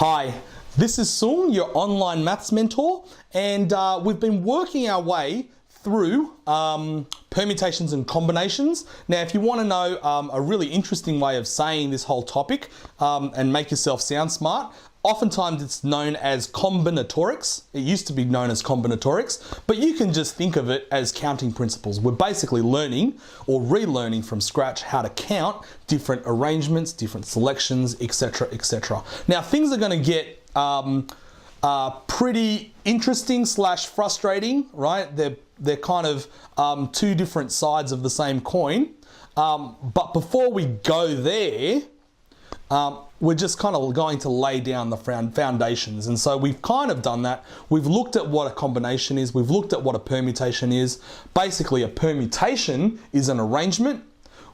Hi, this is Sung, your online maths mentor, and we've been working our way through permutations and combinations. Now, if you want to know a really interesting way of saying this whole topic and make yourself sound smart, oftentimes it's known as combinatorics. It used to be known as combinatorics, but you can just think of it as counting principles. We're basically learning or relearning from scratch how to count different arrangements, different selections, etc., etc. Now, things are going to get pretty interesting / frustrating, right? They're kind of two different sides of the same coin. But before we go there, we're just kind of going to lay down the foundations. And so we've kind of done that. We've looked at what a combination is. We've looked at what a permutation is. Basically, a permutation is an arrangement,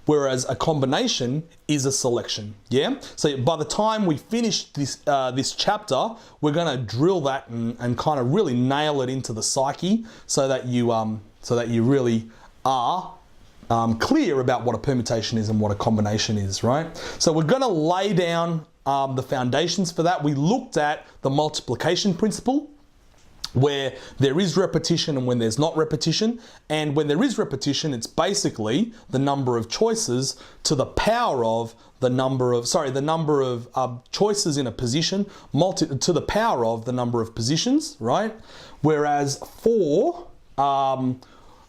whereas a combination is a selection. Yeah. So by the time we finish this chapter, we're going to drill that and kind of really nail it into the psyche, so that you really are clear about what a permutation is and what a combination is, right? So we're going to lay down the foundations for that. We looked at the multiplication principle, where there is repetition and when there's not repetition. And when there is repetition, it's basically the number of choices to the power of the number of choices in a position to the power of the number of positions, right? Whereas for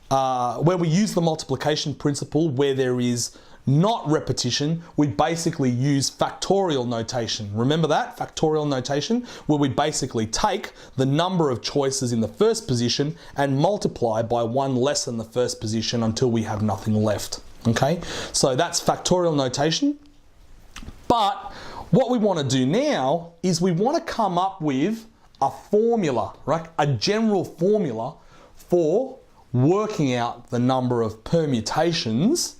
where we use the multiplication principle, where there is not repetition, we basically use factorial notation. Remember that? Factorial notation, where we basically take the number of choices in the first position and multiply by one less than the first position until we have nothing left. Okay, so that's factorial notation. But what we want to do now is we want to come up with a formula, right? A general formula for working out the number of permutations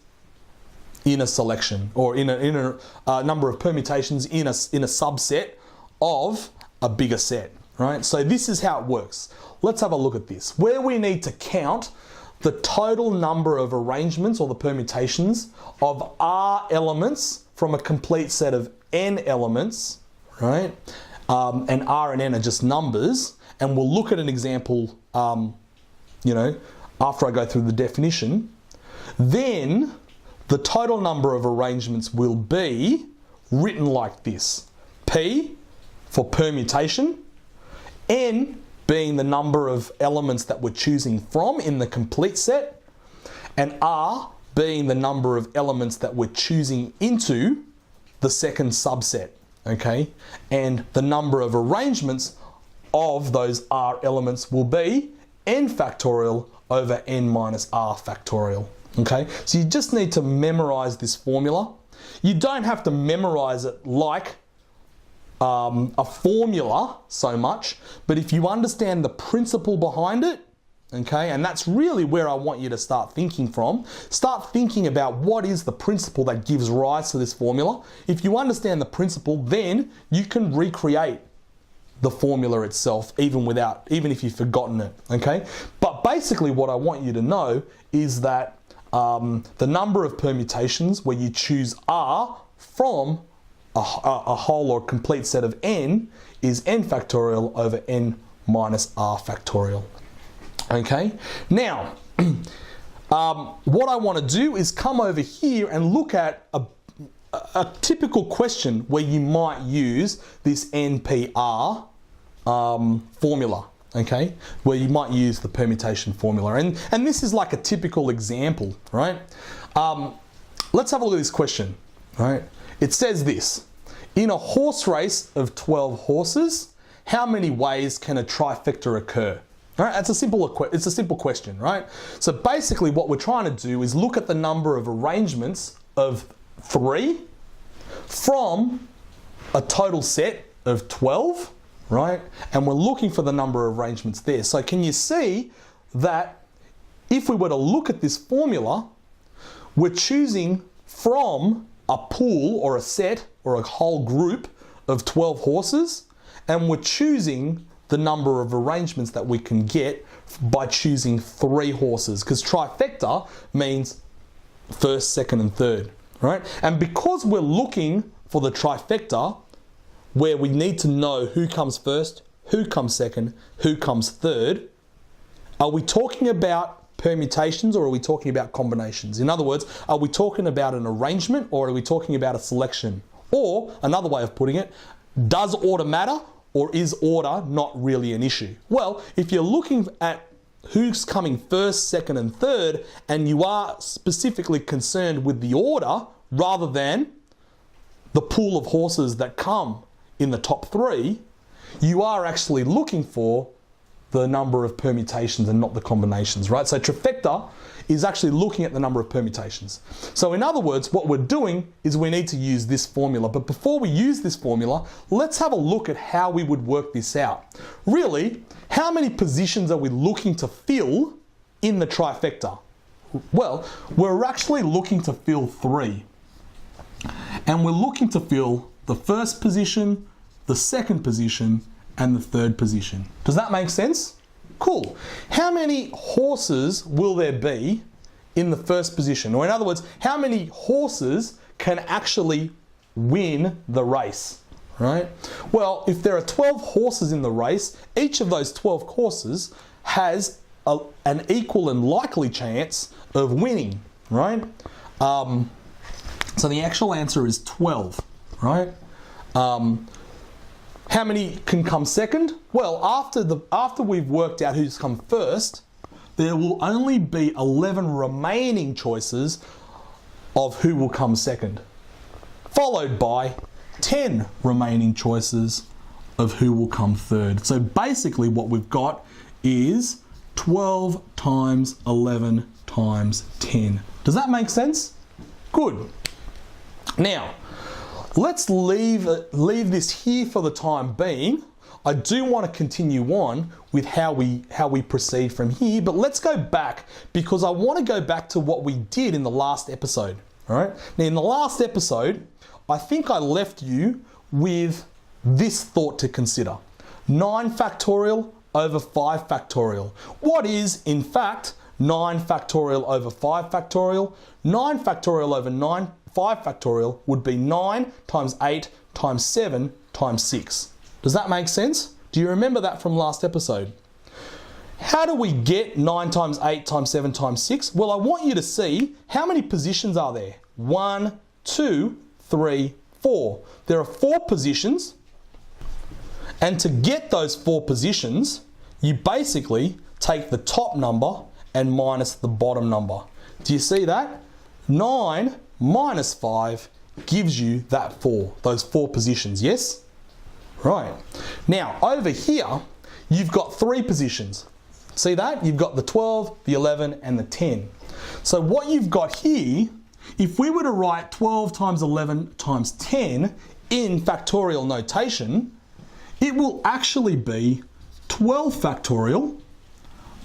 in a selection, or in a number of permutations in a subset of a bigger set, right? So this is how it works. Let's have a look at this. Where we need to count the total number of arrangements or the permutations of R elements from a complete set of N elements, right? And R and N are just numbers, and we'll look at an example, after I go through the definition. Then the total number of arrangements will be written like this: P for permutation, N being the number of elements that we're choosing from in the complete set, and R being the number of elements that we're choosing into the second subset, okay? And the number of arrangements of those R elements will be N factorial over N minus R factorial. Okay, so you just need to memorize this formula. You don't have to memorize it like a formula so much, but if you understand the principle behind it, okay, and that's really where I want you to start thinking from. Start thinking about what is the principle that gives rise to this formula. If you understand the principle, then you can recreate the formula itself, even if you've forgotten it, okay? But basically what I want you to know is that the number of permutations where you choose R from a whole or complete set of N is N factorial over N minus R factorial. Okay? Now, what I want to do is come over here and look at a typical question where you might use this NPR formula. Okay, where you might use the permutation formula. And this is like a typical example, right? Let's have a look at this question, right? It says this: in a horse race of 12 horses, how many ways can a trifecta occur? All right, it's a simple question, right? So basically what we're trying to do is look at the number of arrangements of 3 from a total set of 12, right? And we're looking for the number of arrangements there. So can you see that if we were to look at this formula, we're choosing from a pool or a set or a whole group of 12 horses, and we're choosing the number of arrangements that we can get by choosing 3 horses, because trifecta means first, second, and third, right? And because we're looking for the trifecta, where we need to know who comes first, who comes second, who comes third, are we talking about permutations or are we talking about combinations? In other words, are we talking about an arrangement or are we talking about a selection? Or, another way of putting it, does order matter or is order not really an issue? Well, if you're looking at who's coming first, second and third, and you are specifically concerned with the order rather than the pool of horses that come in the top three, you are actually looking for the number of permutations and not the combinations, right? So trifecta is actually looking at the number of permutations. So in other words, what we're doing is we need to use this formula. But before we use this formula, let's have a look at how we would work this out. Really, how many positions are we looking to fill in the trifecta? Well, we're actually looking to fill 3. And we're looking to fill the first position, the second position, and the third position. Does that make sense? Cool. How many horses will there be in the first position? Or in other words, how many horses can actually win the race, right? Well, if there are 12 horses in the race, each of those 12 horses has an equal and likely chance of winning, right? So the actual answer is 12, right? How many can come second? Well, after we've worked out who's come first, there will only be 11 remaining choices of who will come second, followed by 10 remaining choices of who will come third. So basically what we've got is 12 times 11 times 10. Does that make sense? Good. Now, let's leave this here for the time being. I do want to continue on with how we proceed from here, but let's go back because I want to go back to what we did in the last episode. All right. Now, in the last episode, I think I left you with this thought to consider: 9 factorial over 5 factorial. What is, in fact, 9 factorial over 5 factorial? 9 factorial over 5 factorial would be 9 times 8 times 7 times 6. Does that make sense? Do you remember that from last episode? How do we get 9 times 8 times 7 times 6? Well, I want you to see how many positions are there. 1, 2, 3, 4. There are 4 positions. And to get those 4 positions, you basically take the top number and minus the bottom number. Do you see that? 9 minus 5 gives you that 4, those 4 positions, yes? Right. Now, over here, you've got 3 positions. See that? You've got the 12, the 11, and the 10. So what you've got here, if we were to write 12 times 11 times 10 in factorial notation, it will actually be 12 factorial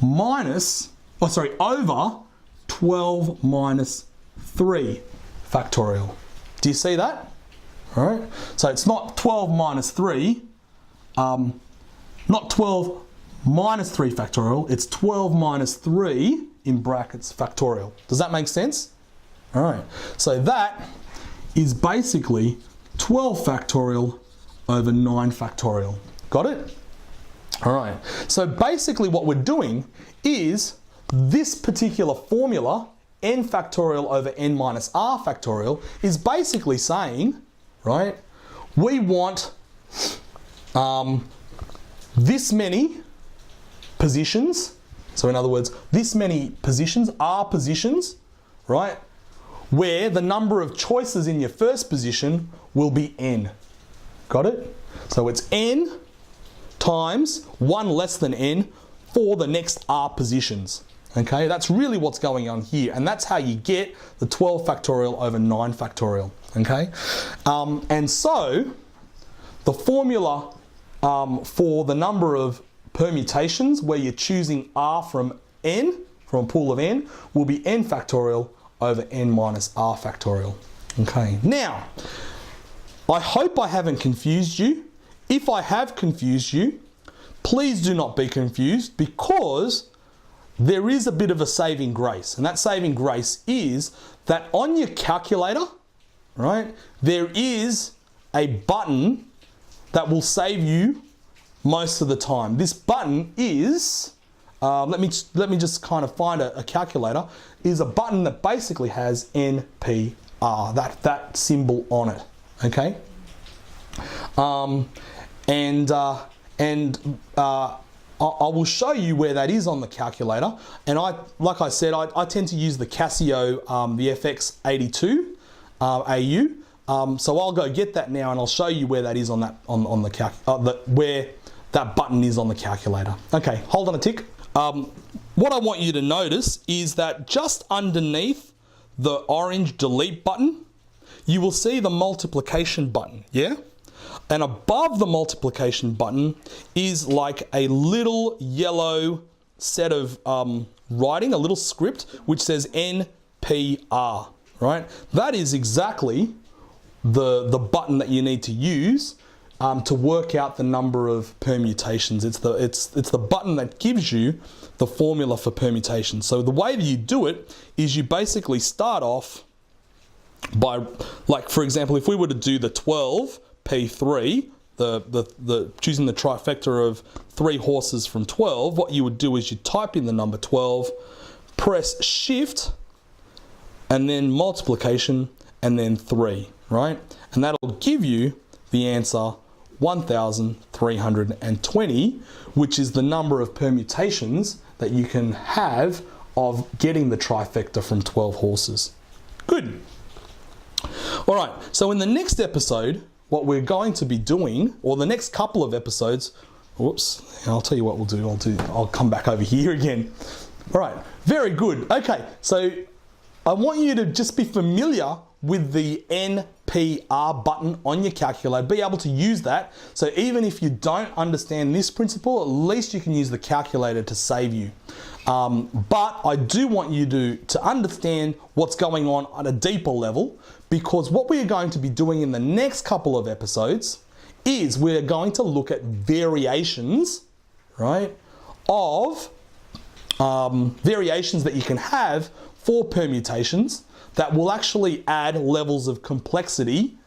over 12 minus 3 factorial. Do you see that? All right. So it's not 12 minus 3, not 12 minus 3 factorial, it's 12 minus 3 in brackets factorial. Does that make sense? All right. So that is basically 12 factorial over 9 factorial. Got it? All right. So basically what we're doing is this particular formula, n factorial over n minus r factorial, is basically saying, right, we want this many positions. So in other words, this many positions are positions, right, where the number of choices in your first position will be n. Got it? So it's n times 1 less than n for the next r positions. Okay, that's really what's going on here, and that's how you get the 12 factorial over 9 factorial. Okay, and so the formula for the number of permutations where you're choosing r from n, from a pool of n, will be n factorial over n minus r factorial. Okay, now I hope I haven't confused you. If I have confused you, please do not be confused, because there is a bit of a saving grace, and that saving grace is that on your calculator, right, there is a button that will save you most of the time. This button is, let me just kind of find a calculator, is a button that basically has NPR, that symbol on it, okay? I will show you where that is on the calculator. And like I said, I tend to use the Casio, the FX82 AU. So I'll go get that now, and I'll show you where that is on that where that button is on the calculator. Okay, hold on a tick. What I want you to notice is that just underneath the orange delete button, you will see the multiplication button, yeah? And above the multiplication button is like a little yellow set of writing, a little script, which says NPR, right? That is exactly the button that you need to use to work out the number of permutations. It's the button that gives you the formula for permutation. So the way that you do it is you basically start off by, like for example, if we were to do the 12P3, choosing the trifecta of 3 horses from 12, what you would do is you type in the number 12, press shift, and then multiplication, and then 3, right? And that'll give you the answer 1,320, which is the number of permutations that you can have of getting the trifecta from 12 horses. Good. All right, so in the next episode, what we're going to be doing, or the next couple of episodes, whoops, I'll tell you what we'll do. I'll come back over here again. All right, very good. Okay, so I want you to just be familiar with the NPR button on your calculator, be able to use that. So even if you don't understand this principle, at least you can use the calculator to save you. But I do want you to understand what's going on at a deeper level, because what we are going to be doing in the next couple of episodes is we're going to look at variations, right, of variations that you can have for permutations that will actually add levels of complexity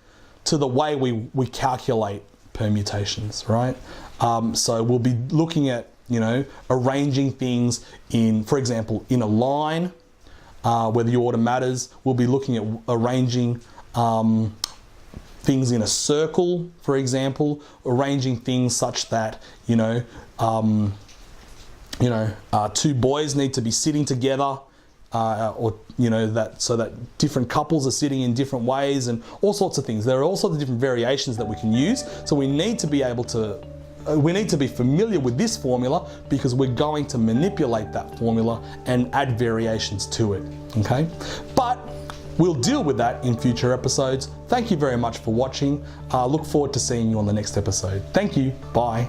to the way we calculate permutations, right? So we'll be looking at, arranging things in, for example, in a line, where the order matters. We'll be looking at arranging things in a circle, for example, arranging things such that, two boys need to be sitting together, so that different couples are sitting in different ways, and all sorts of things. There are all sorts of different variations that we can use. So we need to be able to, we need to be familiar with this formula, because we're going to manipulate that formula and add variations to it, okay? But we'll deal with that in future episodes. Thank you very much for watching. Look forward to seeing you on the next episode. Thank you, bye.